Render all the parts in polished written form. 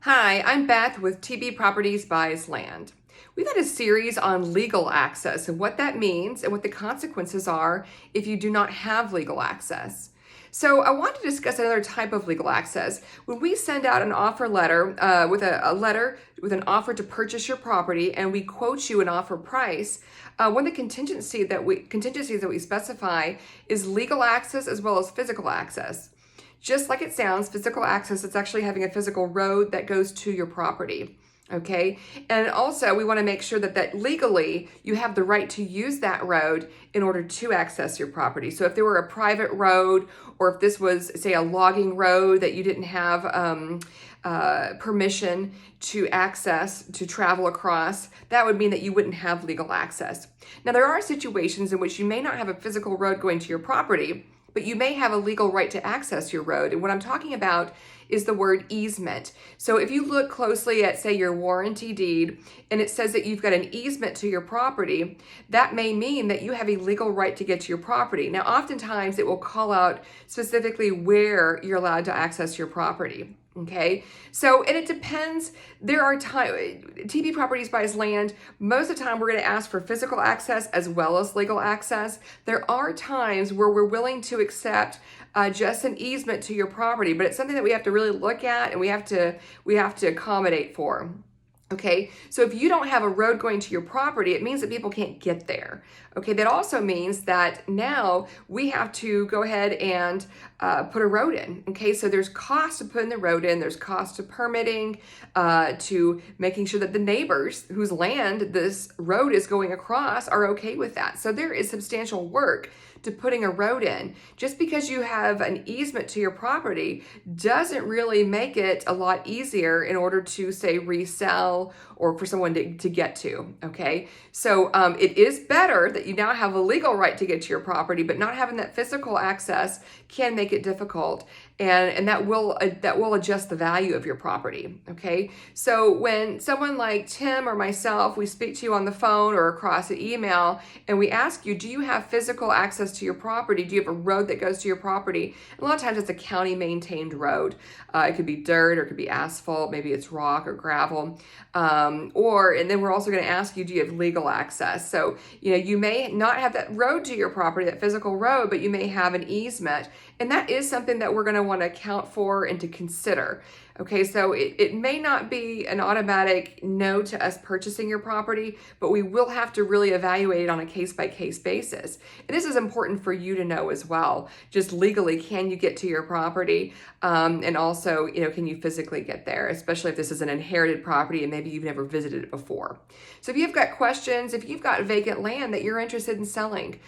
Hi, I'm Beth with TB Properties Buys Land. We've had a series on legal access and what that means and what the consequences are if you do not have legal access. So I want to discuss another type of legal access. When we send out an offer letter with a letter with an offer to purchase your property and we quote you an offer price, one of the contingencies that we specify is legal access as well as physical access. Just like it sounds, physical access, it's actually having a physical road that goes to your property. Okay. And also we want to make sure that legally you have the right to use that road in order to access your property. So if there were a private road, or if this was, say, a logging road that you didn't have permission to access, to travel across, that would mean that you wouldn't have legal access. Now, there are situations in which you may not have a physical road going to your property, but you may have a legal right to access your road. And what I'm talking about is the word easement. So if you look closely at, say, your warranty deed, and it says that you've got an easement to your property, that may mean that you have a legal right to get to your property. Now, oftentimes it will call out specifically where you're allowed to access your property. Okay, so, and it depends. There are times, TB Properties Buys Land, most of the time we're going to ask for physical access as well as legal access. There are times where we're willing to accept just an easement to your property, but it's something that we have to really look at and we have to accommodate for. Okay, so if you don't have a road going to your property, it means that people can't get there. Okay, that also means that now we have to go ahead and put a road in. Okay, so there's cost to putting the road in, there's cost to permitting, to making sure that the neighbors whose land this road is going across are okay with that. So there is substantial work to putting a road in. Just because you have an easement to your property doesn't really make it a lot easier in order to, say, resell or for someone to get to, okay? So it is better that you now have a legal right to get to your property, but not having that physical access can make it difficult. And that will adjust the value of your property, okay? So when someone like Tim or myself, we speak to you on the phone or across an email, and we ask you, do you have physical access to your property? Do you have a road that goes to your property? And a lot of times it's a county maintained road. It could be dirt or it could be asphalt, maybe it's rock or gravel. And then we're also going to ask you, do you have legal access? So, you may not have that road to your property, that physical road, but you may have an easement. And that is something that we're going to want to account for and to consider. Okay, so it may not be an automatic no to us purchasing your property, but we will have to really evaluate it on a case-by-case basis. And this is important for you to know as well. Just legally, can you get to your property? And also, can you physically get there, especially if this is an inherited property and maybe you've never visited it before. So if you've got questions, if you've got vacant land that you're interested in selling,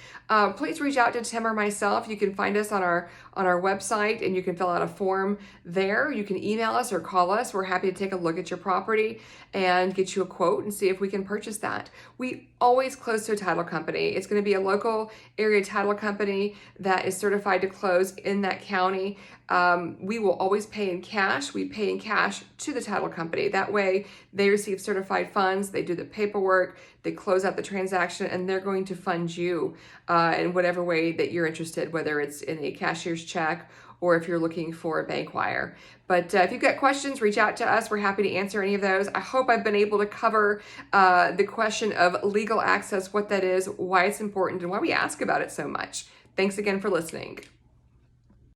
please reach out to Tim or myself. You can find us on our website and you can fill out a form there. You can email us or call us. We're happy to take a look at your property and get you a quote and see if we can purchase that. We always close to a title company. It's going to be a local area title company that is certified to close in that county. We will always pay in cash. We pay in cash to the title company. That way they receive certified funds, they do the paperwork, they close out the transaction, and they're going to fund you in whatever way that you're interested, whether it's in a cashier's check or if you're looking for a bank wire. But if you've got questions, reach out to us. We're happy to answer any of those. I hope I've been able to cover the question of legal access, what that is, why it's important, and why we ask about it so much. Thanks again for listening.